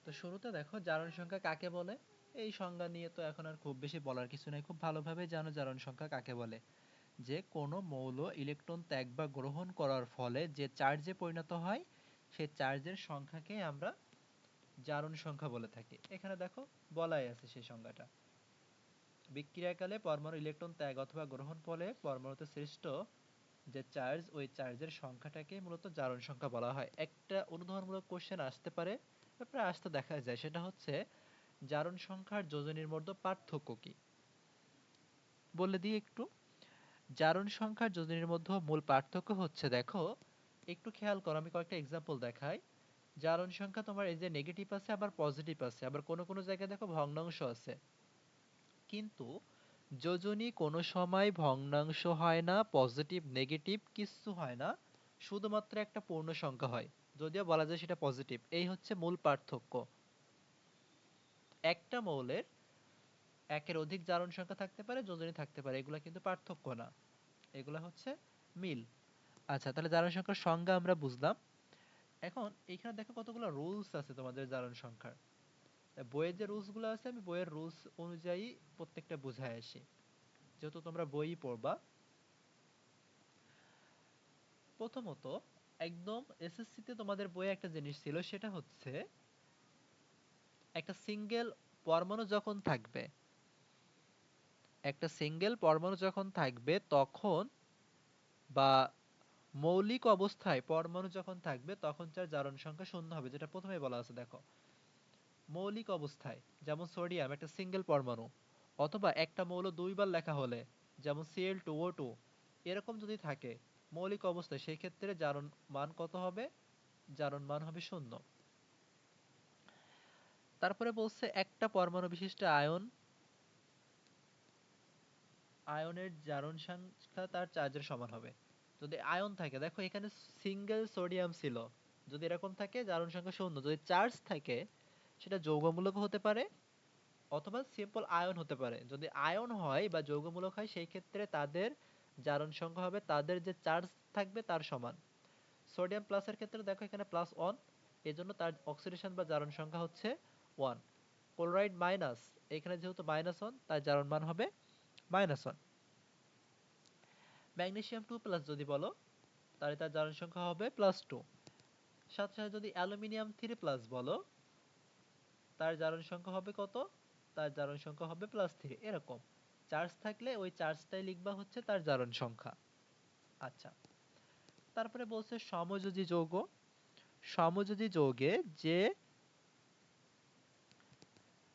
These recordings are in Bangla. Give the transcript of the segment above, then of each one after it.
তো শুরুতে দেখো জারণ সংখ্যা কাকে বলে। এই সংজ্ঞা নিয়ে তো এখন আর খুব বেশি বলার কিছু নাই, খুব ভালোভাবে জানো জারণ সংখ্যা কাকে বলে। যে কোনো মৌল ইলেকট্রন ত্যাগ বা গ্রহণ করার ফলে যে চার্জে পরিণত হয় সেই চার্জের সংখ্যাকে আমরা জারণ সংখ্যা বলে থাকি। এখানে দেখো বলাই আছে সেই সংজ্ঞাটা। বিক্রিয়াকালে পরমাণু ইলেকট্রন ত্যাগ অথবা গ্রহণ ফলে পরমাণুতে সৃষ্ট যে চার্জ, ওই চার্জের সংখ্যাটাকে মূলত জারণ সংখ্যা বলা হয়। একটা অনুধাবনমূলক কোশ্চেন আসতে পারে, প্রায় আসতে দেখা যায়, সেটা হচ্ছে জারণ সংখ্যার যোজনীর মধ্যে পার্থক্য কি বলে দিই একটু। জারণ সংখ্যার যোজনীর মধ্যে মূল পার্থক্য হচ্ছে, দেখো একটু খেয়াল করো, আমি কয়েকটা এক্সাম্পল দেখাই। জারণ সংখ্যা তোমার এই যে নেগেটিভ আছে, আবার পজিটিভ আছে, আবার কোনো কোনো জায়গায় দেখো ভগ্নাংশ আছে। কিন্তু যোজনী কোনো সময় ভগ্নাংশ হয় না, পজিটিভ নেগেটিভ কিচ্ছু হয় না, শুধুমাত্র একটা পূর্ণ সংখ্যা হয়, যদিও বলা যায় সেটা পজিটিভ। এই হচ্ছে মূল পার্থক্য। একটা মৌলের একের অধিক জারণ সংখ্যা থাকতে পারে, যোজনী থাকতে পারে, এগুলা কিন্তু পার্থক্য না, এগুলা হচ্ছে মিল। আচ্ছা, তাহলে জারণ সংখ্যার সংজ্ঞা আমরা বুঝলাম। এখন এইখানে দেখো কতগুলো রুলস আছে তোমাদের জারণ সংখ্যার। বইয়ের যে রুলস গুলো আছে, আমি বইয়ের রুলস অনুযায়ী প্রত্যেকটা বুঝায় আসি, যেহেতু তোমরা বই পড়বা। প্রথমত, একদম এসএসসিতে তোমাদের বইয়ে একটা জিনিস ছিল, সেটা হচ্ছে একটা সিঙ্গেল পরমাণু যখন থাকবে, একটা সিঙ্গেল পরমাণু যখন থাকবে তখন, বা মৌলিক অবস্থায় পরমাণু যখন থাকবে তখন তার জারণ সংখ্যা শূন্য হবে, যেটা প্রথমে বলা আছে। দেখো মৌলিক অবস্থায় যেমন সোডিয়াম একটা সিঙ্গেল পরমাণু, অথবা একটা মৌল দুইবার লেখা হলে যেমন Cl2O2, এরকম যদি থাকে মৌলিক অবস্থায়, সেই ক্ষেত্রে জারণ মান কত হবে? জারণ মান হবে শূন্য। তারপরে বলছে একটা পরমাণু বিশিষ্ট আয়ন, আয়নের জারণ সংখ্যা তার চার্জের সমান হবে। যদি আয়ন থাকে, দেখো এখানে সিঙ্গেল সোডিয়াম ছিল, যদি এরকম থাকে জারণ সংখ্যা শূন্য। যদি চার্জ থাকে সেটা যৌগমূলক হতে পারে অথবা সিম্পল আয়ন হতে পারে। যদি আয়ন হয় বা যৌগমূলক হয়, সেই ক্ষেত্রে তাদের জারণ সংখ্যা হবে তাদের যে চার্জ থাকবে তার সমান। সোডিয়াম প্লাসের ক্ষেত্রে দেখো এখানে +1, এজন্য তার অক্সিডেশন বা জারণ সংখ্যা হচ্ছে 1। ক্লোরাইড মাইনাস, এখানে যেহেতু -1 তার জারণ মান হবে -1। ম্যাগনেসিয়াম 2+ যদি বলো, তাহলে তার জারণ সংখ্যা হবে +2। সাথে সাথে যদি অ্যালুমিনিয়াম 3+ বলো, তার জারণ সংখ্যা হবে কত? তার জারণ সংখ্যা হবে +3। এরকম চার্জ থাকলে ওই চার্জটাই লিখবা হচ্ছে তার জারণ সংখ্যা। আচ্ছা, তারপরে বলছে সমযোজী যৌগ। সমযোজী যৌগে যে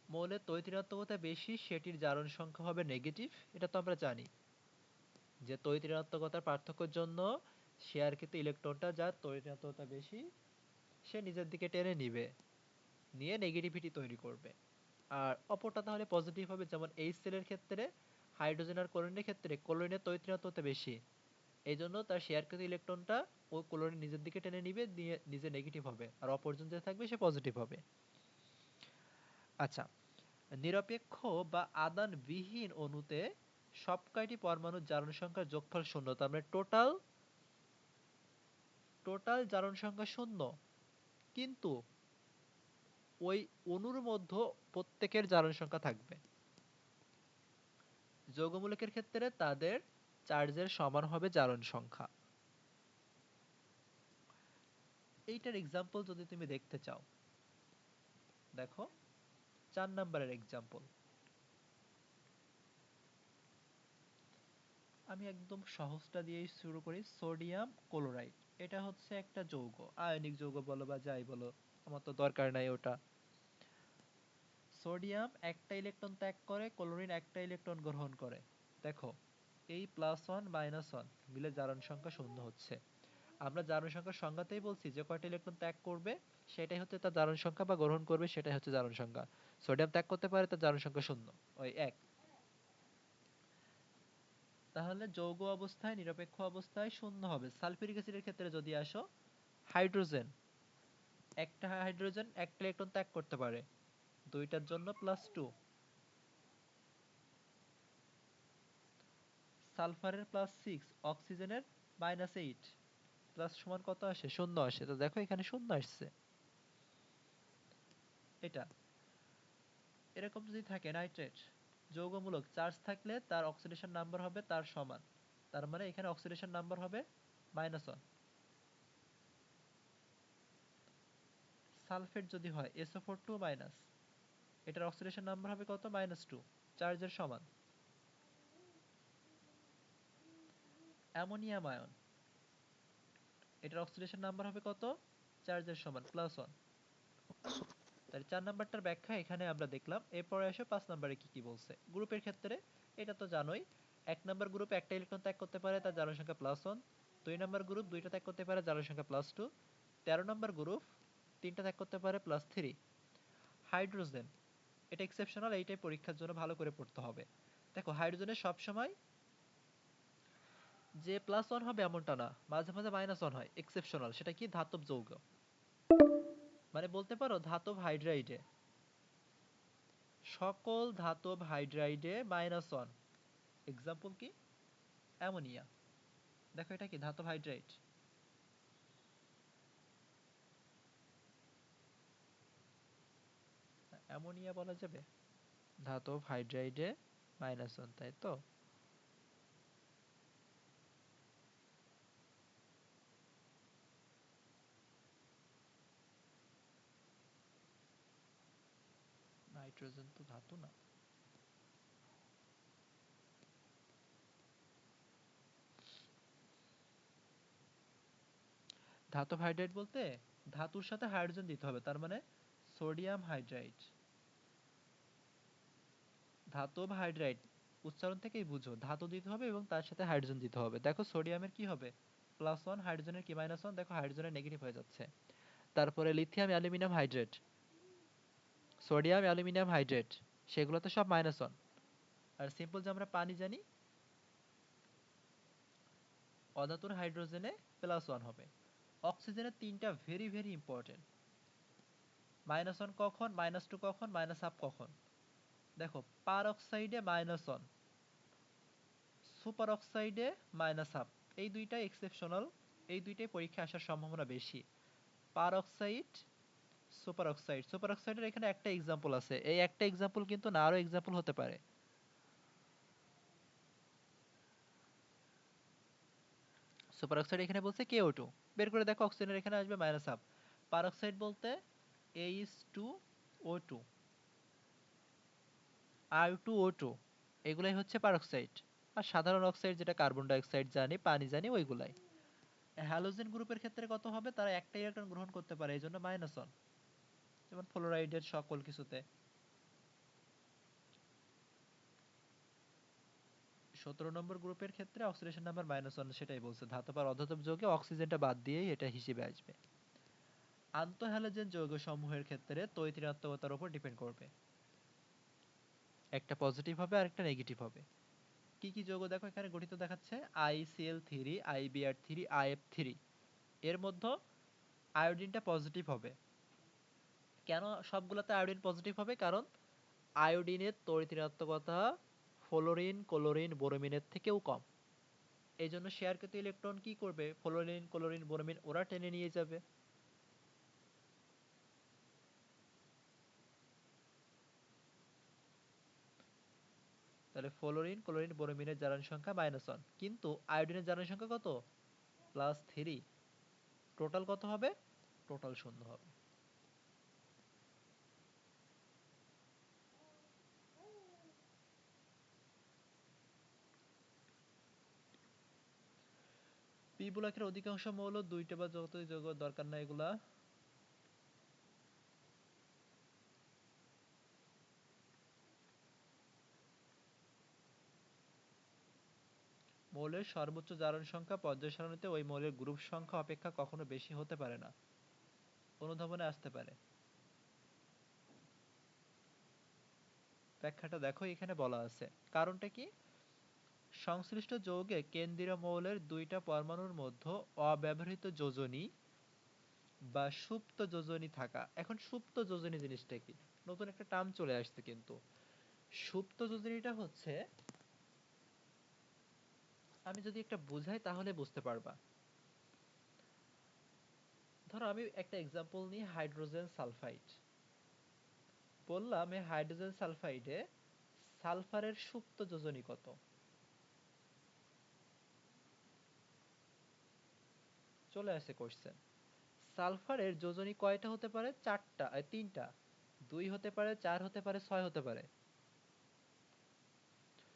মৌলের তড়িৎ-ঋণাত্মকতা বেশি সেটির জারণ সংখ্যা হবে নেগেটিভ। এটা তো আমরা জানি যে তড়িৎ-ঋণাত্মকতার পার্থক্যের জন্য শেয়ারকৃত ইলেকট্রনটা যার তড়িৎ-ঋণাত্মকতা বেশি সে নিজের দিকে টেনে নিবে, নিয়ে নেগেটিভিটি তৈরি করবে। আর অপরটা তাহলে পজিটিভ হবে, যেমন এইচ সেলের ক্ষেত্রে হাইড্রোজেন আর ক্লোরিনের ক্ষেত্রে ক্লোরিনের তড়িৎ-ঋণাত্মকতা বেশি, এই জন্য তার শেয়ারকৃত ইলেকট্রনটা ও ক্লোরিন নিজের দিকে টেনে নিবে, নিয়ে নিজে নেগেটিভ হবে, আর অপরজন যে থাকবে সে পজিটিভ হবে। আচ্ছা, নিরপেক্ষ বা আদানবিহীন অণুতে সব কয়টি পরমাণুর জারণ সংখ্যার যোগফল শূন্য। তার মানে টোটাল জারণ সংখ্যা শূন্য, কিন্তু ওই অণুর মধ্যে প্রত্যেকের জারণ সংখ্যা থাকবে। যৌগমূলকের ক্ষেত্রে তাদের চার্জের সমান হবে জারণ সংখ্যা। এইটার এক্সাম্পল যদি তুমি দেখতে চাও, দেখো 4 নাম্বারের এক্সাম্পল। আমি একদম সহজটা দিয়েই শুরু করি। সোডিয়াম ক্লোরাইড, এটা হচ্ছে একটা যৌগ, আয়নিক যৌগ বলো বা যাই বলো, আমার তো দরকার নাই ওটা। সোডিয়াম একটা ইলেকট্রন ত্যাগ করে, ক্লোরিন একটা ইলেকট্রন গ্রহণ করে। দেখো এই +1 -1 মিলে জারণ সংখ্যা শূন্য হচ্ছে। আমরা জারণ সংখ্যার সংজ্ঞাতেই বলছি যে কয়টা ইলেকট্রন ত্যাগ করবে সেটাই হচ্ছে তার জারণ সংখ্যা, বা গ্রহণ করবে সেটাই হচ্ছে জারণ সংখ্যা। সোডিয়াম ত্যাগ করতে পারে, তার জারণ সংখ্যা শূন্য, ওই 1। তাহলে যৌগ অবস্থায় নিরপেক্ষ অবস্থায় শূন্য হবে। সালফিউরিক অ্যাসিডের ক্ষেত্রে যদি আসো, হাইড্রোজেন একটা হাইড্রোজেন একটা ইলেকট্রন ত্যাগ করতে পারে, দুইটার জন্য +2। সালফারের +6, অক্সিজেনের -8, প্লাস সমান কত আসে? শূন্য আসে। তো দেখো এখানে শূন্য আসছে। এটা এরকম যদি থাকে নাইট্রেট যৌগমূলক চার্জ থাকলে তার অক্সিডেশন নাম্বার হবে তার সমান, তার মানে এখানে অক্সিডেশন নাম্বার হবে -1। সালফেট যদি হয় SO4 2-, এটার অক্সিডেশন নাম্বার হবে কত? -2, চার্জের সমান। অ্যামোনিয়াম আয়ন, এটার অক্সিডেশন নাম্বার হবে কত? চার্জের সমান +1। তাহলে 4 নাম্বারটার ব্যাখ্যা এখানে আমরা দেখলাম। এরপরে আসো 5 নাম্বারে কি কি বলছে। গ্রুপের ক্ষেত্রে এটা তো জানোই, 1 নাম্বার গ্রুপ একটা ইলেকট্রন ত্যাগ করতে পারে, তার জারণ সংখ্যা +1। 2 নাম্বার গ্রুপ দুইটা ত্যাগ করতে পারে, জারণ সংখ্যা +2। 13 নাম্বার গ্রুপ তিনটা ত্যাগ করতে পারে, +3। হাইড্রোজেন এটা এক্সেপশনাল, এইটাই পরীক্ষার জন্য ভালো করে পড়তে হবে। দেখো হাইড্রোজেনের সব সময় যে +1 হবে এমনটা না, মাঝে মাঝে -1 হয়, এক্সেপশনাল। সেটা কি? ধাতব যৌগ, মানে বলতে পারো ধাতব হাইড্রাইডে, সকল ধাতব হাইড্রাইডে -1। এক্সাম্পল কি? অ্যামোনিয়া। দেখো এটা কি? ধাতব হাইড্রাইড। অ্যামোনিয়া বলা যাবে ধাতব হাইড্রাইডে -1, তাই তো? নাইট্রোজেন তো ধাতু না। ধাতব হাইড্রাইড বলতে ধাতুর সাথে হাইড্রোজেন দিতে হবে, তার মানে সোডিয়াম হাইড্রাইড। ধাতব হাইড্রাইড উচ্চারণ থেকেই বুঝো, ধাতু দিতে হবে এবং তার সাথে হাইড্রোজেন দিতে হবে। দেখো সোডিয়ামের কি হবে? +1, হাইড্রোজেনের কি? -1। দেখো হাইড্রোজেনের নেগেটিভ হয়ে যাচ্ছে। তারপরে lithium aluminium hydrate, sodium aluminium hydrate, সেগুলো তো সব -1। আর সিম্পল যে আমরা পানি জানি, অধাতুর হাইড্রোজেনে +1 হবে। অক্সিজেনের তিনটা ভেরি ভেরি ইম্পর্টেন্ট। -1 কখন, -2 কখন, -1/2 কখন? দেখো পার অক্সাইডে -1, সুপার অক্সাইডে -1/2। এই দুইটাই এক্সেপশনাল, এই দুইটাই পরীক্ষায় আসার সম্ভাবনা বেশি। পার অক্সাইড, সুপার অক্সাইড। সুপার অক্সাইডের এখানে একটা এক্সাম্পল আছে, এই একটা এক্সাম্পল কিন্তু না আরো এক্সাম্পল হতে পারে। সুপার অক্সাইড এখানে বলছে KO2, বের করে দেখো অক্সিজেনের এখানে আসবে -1/2। পার অক্সাইড বলতে H2O2, R2O2, এগুলাই হচ্ছে পার অক্সাইড। আর সাধারণ অক্সাইড যেটা কার্বন ডাই অক্সাইড জানি, পানি জানি, ওইগুলাই। হ্যালোজেন গ্রুপের ক্ষেত্রে কত হবে? তারা একটা ইলেকট্রন গ্রহণ করতে পারে, এই জন্য -1। যেমন ফ্লোরাইডের সকল কিছুতে। 17 নম্বর গ্রুপের ক্ষেত্রে অক্সিডেশন নাম্বার -1, সেটাই বলছে। ধাতব আর অধাতব যৌগে অক্সিজেনটা বাদ দিয়েই এটা হিসেবে আসবে। আন্তঃহ্যালোজেন যৌগ সমূহের ক্ষেত্রে তড়িৎ-ঋণাত্মকতার উপর ডিপেন্ড করবে, একটা পজিটিভ হবে আর একটা নেগেটিভ হবে। কি কি যৌগ দেখো এখানে গঠিত দেখাচ্ছে? ICl3, IBr3, IF3। এর মধ্যে আয়োডিনটা পজিটিভ হবে। কেন সবগুলোতে আয়োডিন পজিটিভ হবে? কারণ আয়োডিনের তড়িৎ ঋণাত্মকতা ফ্লোরিন, ক্লোরিন, ব্রোমিনের থেকেও কম। এই জন্য শেয়ারকৃত ইলেকট্রন কি করবে? ফ্লোরিন, ক্লোরিন, ব্রোমিন ওরা টেনে নিয়ে যাবে। তাহলে ফ্লোরিন, ক্লোরিন, ব্রোমিনের জারণ সংখ্যা -1, কিন্তু আয়োডিনের জারণ সংখ্যা কত? +3। টোটাল কত হবে? টোটাল 0 হবে। পি ব্লকের অধিকাংশ মৌল দুইটা বা যতই যৌগ দরকার না এগুলা। মৌলের সর্বোচ্চ জারণ সংখ্যা পর্যায় সারণীতে ওই মৌলের গ্রুপ সংখ্যা অপেক্ষা কখনো বেশি হতে পারে না। অনুধাবনে আসতে পারে। ব্যাখ্যাটা দেখো এখানে বলা আছে। কারণটা কি? সংশ্লিষ্ট যৌগে কেন্দ্রীয় মৌলের দুইটা পরমাণুর মধ্যে অব্যবহৃত যোজনী বা সুপ্ত যোজনী থাকা। এখন সুপ্ত যোজনী জিনিসটা কি? নতুন একটা টার্ম চলে আসছে কিন্তু। সুপ্ত যোজনীটা হচ্ছে, আমি যদি একটা বুঝাই তাহলে বুঝতে পারবা। ধরো আমি একটা এক্সাম্পল নিই, হাইড্রোজেন সালফাইড। বললাম এই হাইড্রোজেন সালফাইডে সালফারের সুপ্ত যোজনী কত? চলে আসে কোশ্চেন। সালফারের যোজনী কয়টা হতে পারে? চারটা, তিনটা। 2 হতে পারে, 4 হতে পারে, 6 হতে পারে।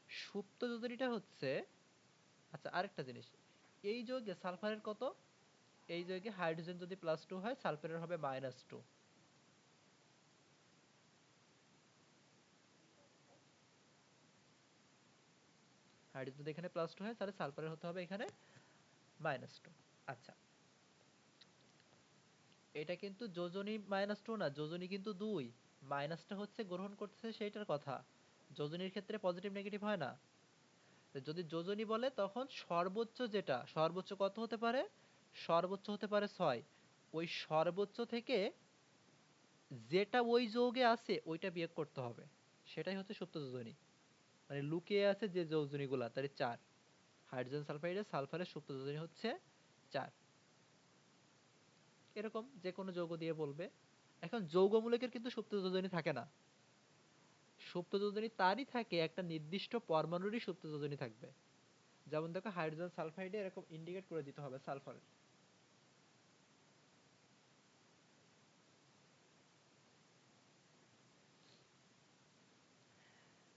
সুপ্ত যোজনীটা হচ্ছে, আচ্ছা আরেকটা জিনিস, এই যৌগে সালফারের কত? এই যৌগে হাইড্রোজেন যদি +2 হয়, সালফারের হবে -2। হাইড্রোজেন যদি এখানে +2 হয়, তাহলে সালফারের হতে হবে এখানে -2। আচ্ছা, এটা কিন্তু যোজনী -2 না, যোজনী কিন্তু 2। মাইনাসটা হচ্ছে গ্রহণ করতেছে সেইটার কথা। যোজনীর ক্ষেত্রে পজিটিভ নেগেটিভ হয় না। যদি যোজনী বলে তখন সর্বোচ্চ যেটা, সর্বোচ্চ কত হতে পারে? সর্বোচ্চ হতে পারে 6। ওই সর্বোচ্চ থেকে যেটা ওই যৌগে আছে ওইটা বিয়োগ করতে হবে, সেটাই হচ্ছে সুপ্ত যোজনী। মানে লুকিয়ে আছে যে যোজনীগুলা, তার 4। হাইড্রোজেন সালফাইডে সালফারের সুপ্ত যোজনী হচ্ছে 4। এরকম যে কোনো যৌগ দিয়ে বলবে। এখন যৌগমূলকের কিন্তু সুপ্ত যোজনী থাকে না। সুপ্ত যোজনী তারই থাকে, একটা নির্দিষ্ট পরমাণুরই সুপ্ত যোজনী থাকবে। যেমন দেখো হাইড্রোজেন সালফাইডে এরকম ইন্ডিকেট করে দিতে হবে সালফার।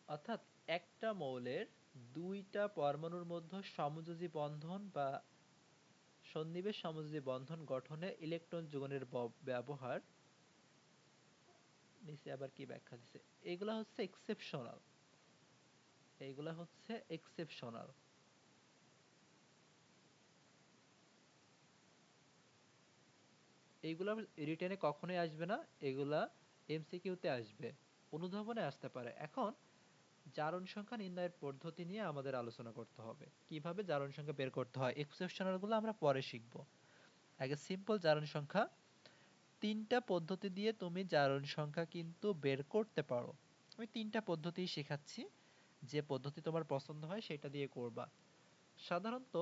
অর্থাৎ একটা মৌলের দুইটা পরমাণুর মধ্যে সমযোজী বন্ধন বা সন্নিবেশ সমযোজী বন্ধন গঠনে ইলেকট্রন যোগানের ব্যবহার, নিচে আবার কি ব্যাখ্যা দিছে, এগুলা হচ্ছে এক্সেপশনাল। এইগুলা হচ্ছে এক্সেপশনাল। এইগুলা রিটেনে কখনোই আসবে না, এগুলা এমসিকিউতে আসবে, অনুধাবনে আসতে পারে। এখন জারণ সংখ্যা নির্ণয়ের পদ্ধতি নিয়ে আমাদের আলোচনা করতে হবে, কিভাবে জারণ সংখ্যা বের করতে হয়। এক্সেপশনাল গুলো আমরা পরে শিখব। আগে সিম্পল জারণ সংখ্যা। তিনটা পদ্ধতি দিয়ে তুমি জারণ সংখ্যা কিন্তু বের করতে পারো। আমি তিনটা পদ্ধতি শেখাচ্ছি, যে পদ্ধতি তোমার পছন্দ হয় সেটা দিয়ে করবা। সাধারণত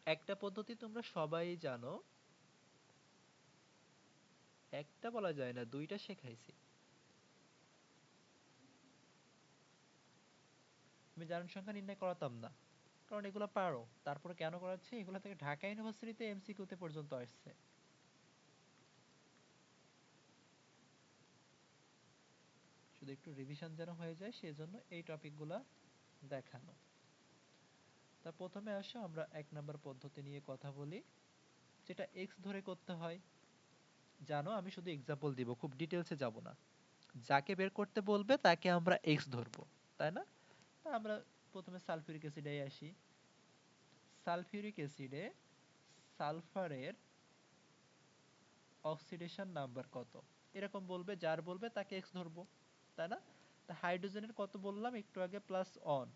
একটা পদ্ধতি তোমরা সবাই জানো, একটা বলা যায় না, দুইটা শেখাইছি। আমি জারণ সংখ্যা নির্ণয় করাতাম না, কারণ এগুলো পারো। তারপরে কেন করাচ্ছি, এগুলো থেকে ঢাকা ইউনিভার্সিটিতে এমসিকিউতে পর্যন্ত আসছে। শুধু একটু রিভিশন যেন হয়ে যায়, সেজন্য এই টপিকগুলা দেখানো। তা প্রথমে আসো আমরা 1 নম্বর পদ্ধতি নিয়ে কথা বলি, যেটা এক্স ধরে করতে হয়। জানো আমি শুধু এক্সাম্পল দিব, খুব ডিটেলসে যাব না। যাকে বের করতে বলবে তাকে আমরা এক্স ধরবো, তাই না? তা আমরা প্রথমে সালফিউরিক অ্যাসিডে আসি। সালফিউরিক অ্যাসিডে সালফারের অক্সিডেশন নাম্বার কত, এরকম বলবে, যার বলবে তাকে এক্স ধরবো, তাই না? তা হাইড্রোজেনের কত বললাম একটু আগে, +1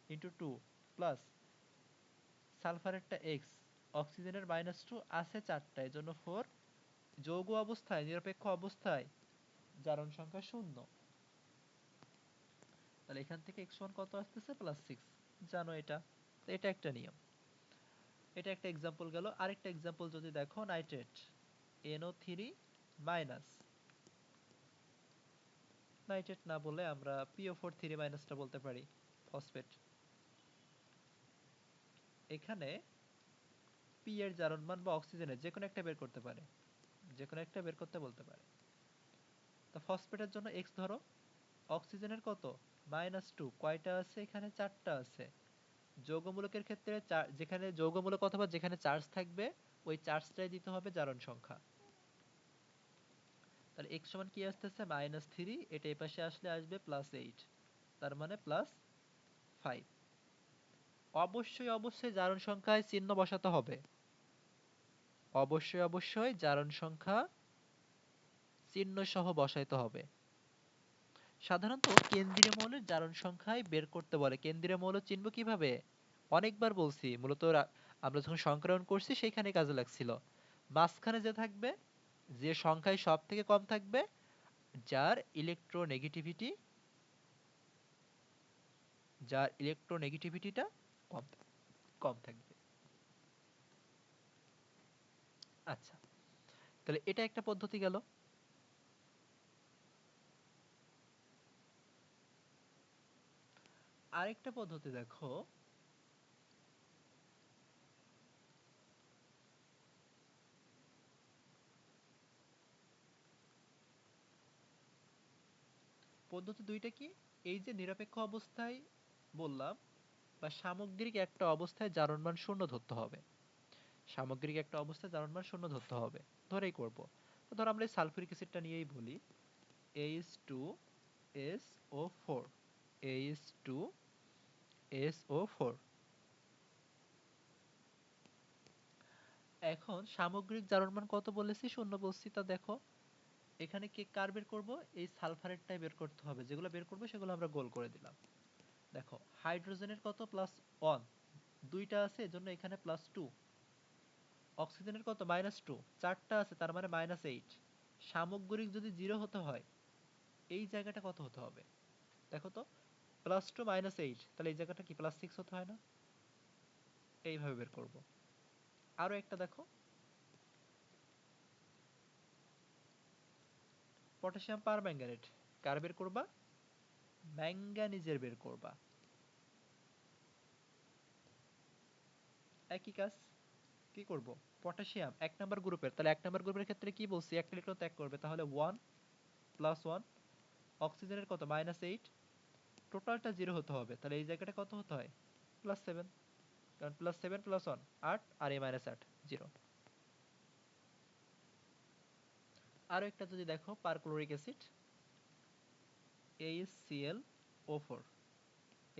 × 2 প্লাস সালফারেরটা এক্স, অক্সিজেনের -2 আছে 4টা, এই জন্য 4। যৌগ অবস্থায়, নিরপেক্ষ অবস্থায় জারণ সংখ্যা 0। তাহলে এখান থেকে x1 কত আসতেছে? +6। জানো এটা, তো এটা একটা নিয়ম। এটা একটা এক্সাম্পল গেল। আরেকটা এক্সাম্পল যদি দেখো, নাইট্রেট NO3-, নাইট্রেট না বলে আমরা PO4 3- টা বলতে পারি, ফসফেট। এখানে পি এর জারণ মান বা অক্সিজেনের যে কোনো একটা বের করতে পারে, যে কোনো একটা বের করতে বলতে পারে। তো ফসফেটের জন্য এক্স ধরো। অক্সিজেনের কত? -2। কয়টা আছে এখানে? 4টা আছে। যৌগমূলকের ক্ষেত্রে যেখানে যৌগমূলক অথবা যেখানে চার্জ থাকবে ওই চার্জটাই দিতে হবে জারণ সংখ্যা। তাহলে x সমান কি আসতেছে? -3। এটা এই পাশে আসলে আসবে +8, তার মানে +5। অবশ্যই অবশ্যই জারণ সংখ্যায় চিহ্ন বসাতে হবে। অবশ্যই অবশ্যই জারণ সংখ্যা চিহ্ন সহ বসাইতে হবে। সাধারণত কেন্দ্রীয় মৌলের জারণ সংখ্যাই বের করতে বলে। কেন্দ্রীয় মৌল চিনব কিভাবে? অনেকবার বলছি, মূলত আমরা যখন সংখ্যায়ন করছি সেখানে কাজে লাগছিল। মাঝখানে যে থাকবে, যে সংখ্যায় সব থেকে কম থাকবে, যার ইলেকট্রোনেগেটিভিটি, যার ইলেকট্রোনেগেটিভিটিটা কম কম থাকবে। আচ্ছা, তাহলে এটা একটা পদ্ধতি গেল। আরেকটা পদ্ধতি দেখো, পদ্ধতি দুইটা কি, এই যে নিরপেক্ষ অবস্থায় বললাম বা সামগ্রিক একটা অবস্থায় জারণ মান শূন্য ধরতে হবে, সামগ্রিক একটা অবস্থায় জারণ মান শূন্য ধরতে হবে, ধরেই করব। তো ধর আমরা এই সালফিউরিক অ্যাসিডটা নিয়েই বলি, H2SO4, H2SO4। এখন সামগ্রিক জারণ মান কত বলেছি, শূন্য বলছি, তা দেখো এখানে কে কার বের করব, এই সালফারেরটাই বের করতে হবে, যেগুলো বের করবো সেগুলো আমরা গোল করে দিলাম। দেখো হাইড্রোজেনের কত, +1, দুইটা আছে এজন্য এখানে +2, অক্সিজেনের কত, -2, চারটা আছে তার মানে -8। সামগ্রিক যদি 0 হতে হয় এই জায়গাটা কত হতে হবে, দেখো তো, +2 -8, তাহলে এই জায়গাটা কি +6 হতে হয় না, এইভাবে বের করব। আরো একটা দেখো, পটাশিয়াম পারম্যাঙ্গানেট, কার বের করবা, ম্যাঙ্গানিজের বের করবা। একই কাজ, কি করব, পটাশিয়াম 1 নাম্বার গ্রুপের, তাহলে 1 নাম্বার গ্রুপের ক্ষেত্রে কি বলছি, একটা ইলেকট্রন ত্যাগ করবে, তাহলে 1 +1। অক্সিজেনের কত, -8, টোটালটা 0 হতে হবে, তাহলে এই জায়গাটা কত হতে হয়, +7, কারণ +7 +1 8, আর এই -8 0। আরো একটা যদি দেখো, পারক্লোরিক অ্যাসিড HClO4,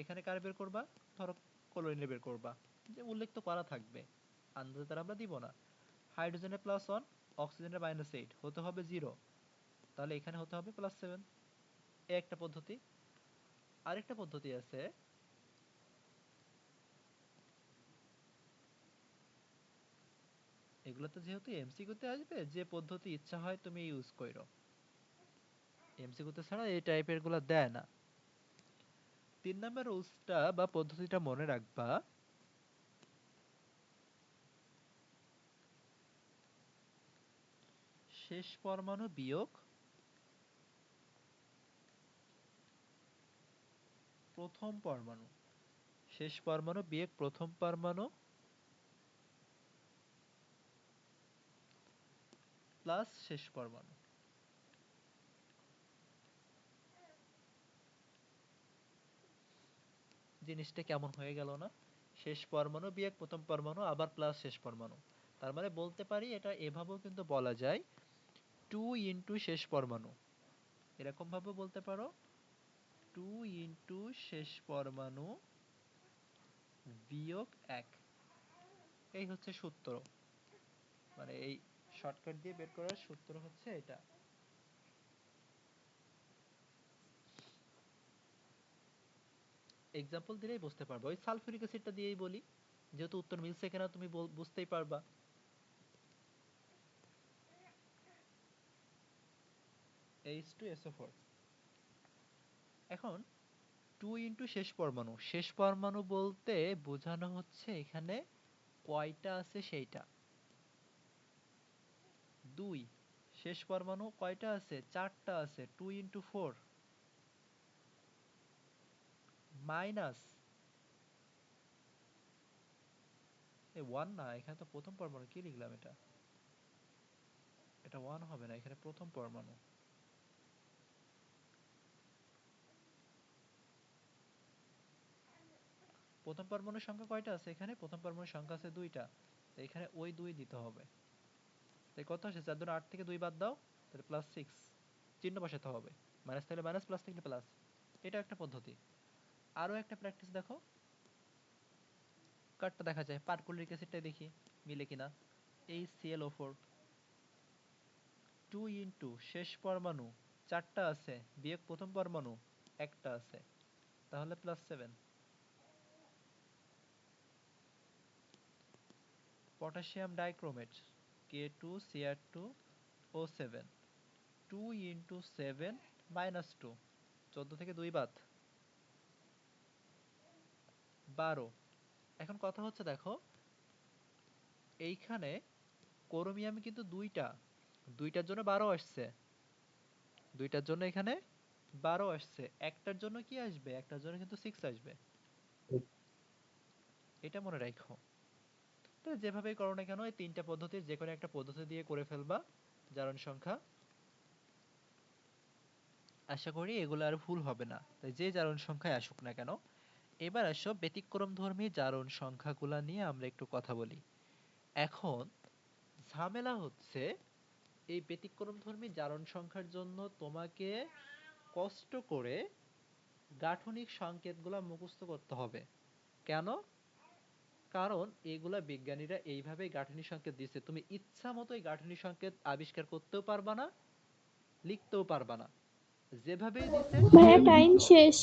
এখানে কার বের করবা, ধরো ক্লোরিনের বের করবা, যে উল্লেখ তো করা থাকবে, আন্দাজে তার আমরা দিব না। হাইড্রোজেনের +1, অক্সিজেনের -8, হতে হবে 0, তাহলে এখানে হতে হবে +7। এই একটা পদ্ধতি। আরেকটা পদ্ধতি আছে, এগুলো তো যেহেতু এমসিকিউতে আসবে, যে পদ্ধতি ইচ্ছা হয় তুমি ইউজ করো, এমসিকিউতে ছাড়া এই টাইপের গুলো দেয় না। 3 নাম্বার রুলসটা বা পদ্ধতিটা মনে রাখবা, শেষ পরমাণু বিয়োগ প্রথম পরমাণু, শেষ পরমাণু বিয়োগ প্রথম পরমাণু প্লাস শেষ পরমাণু। জিনিসটা কেমন হয়ে গেল না, শেষ পরমাণু বিয়োগ প্রথম পরমাণু আবার প্লাস শেষ পরমাণু, তার মানে বলতে পারি এটা এভাবেও কিন্তু বলা যায় 2 ইনটু শেষ পরমাণু, এরকম ভাবে বলতে পারো 2 ইনটু শেষ পরমাণু বিয়োগ 1। এই হচ্ছে সূত্র, মানে এই শর্টকাট দিয়ে বের করার সূত্র হচ্ছে এটা। এক্সাম্পল দিলেই বুঝতে পারবো, ওই সালফিউরিক অ্যাসিডটা দিয়েই বলি, যেহেতু উত্তর মিলছে কিনা তুমি বুঝতেই পারবা। H2SO4। এখন 2 ইনটু শেষ পরমাণু, শেষ পরমাণু বলতে বোঝানো হচ্ছে এখানে কয়টা আছে সেইটা, 2, শেষ পরমাণু কয়টা আছে, 4টা আছে, 2 ইনটু 4 মাইনাস, 1 না, এখানে তো প্রথম পরমাণু, কি লিখলাম এটা, এটা 1 হবে না, এখানে প্রথম পরমাণু। প্রথম পরমাণুর সংখ্যা কয়টা আছে, এখানে প্রথম পরমাণুর সংখ্যা আছে 2টা, তো এখানে ওই 2 দিতে হবে, তাই কত আসে, 4 দুগুণে 8 থেকে 2 বাদ দাও, তাহলে +6, চিহ্ন বসাতে হবে, মাইনাস থাকলে মাইনাস, প্লাস থাকলে প্লাস। এটা একটা পদ্ধতি। আরো একটা প্র্যাকটিস দেখো, কার্ডটা দেখা যায়, পারকুলিক অ্যাসিডটাই দেখি মিলে কিনা, HClO4, 2 ইনটু শেষ পরমাণু 4টা আছে বিয়োগ প্রথম পরমাণু 1টা আছে, তাহলে +7। পটাশিয়াম ডাইক্রোমেট K2Cr2O7, 2 ইনটু 7 -2, 14 থেকে 2 বাদ, 12। এখন কথা হচ্ছে দেখো, এইখানে ক্রোমিয়াম কিন্তু দুইটার জন্য 12 আসছে, দুইটার জন্য এখানে 12 আসছে, একটার জন্য কি আসবে? একটার জন্য কিন্তু 6 আসবে। এটা মনে রাখো। তো যেভাবেই করো না কেন এই তিনটা পদ্ধতির যে কোনো একটা পদ্ধতি দিয়ে করে ফেলবা জারণ সংখ্যা। আশা করি এগুলো আর ভুল হবে না, তাই যে জারণ সংখ্যায় আসুক না কেন। এবার আসো ব্যতিক্রমধর্মী জারণ সংখ্যাগুলা নিয়ে আমরা একটু কথা বলি। এখন ঝামেলা হচ্ছে এই ব্যতিক্রমধর্মী জারণ সংখ্যার জন্য তোমাকে কষ্ট করে গাঠনিক সংকেতগুলা মুখস্থ করতে হবে। কেন? কারণ এগুলা বিজ্ঞানীরা এইভাবেই গাঠনিক সংকেত দিচ্ছে, তুমি ইচ্ছা মতো এই গাঠনিক সংকেত আবিষ্কার করতেও পারবা না, লিখতেও পারবা না, যেভাবেই দিছে ভাইয়া সেভাবেই টাইম লিখতে হবে। শেষ।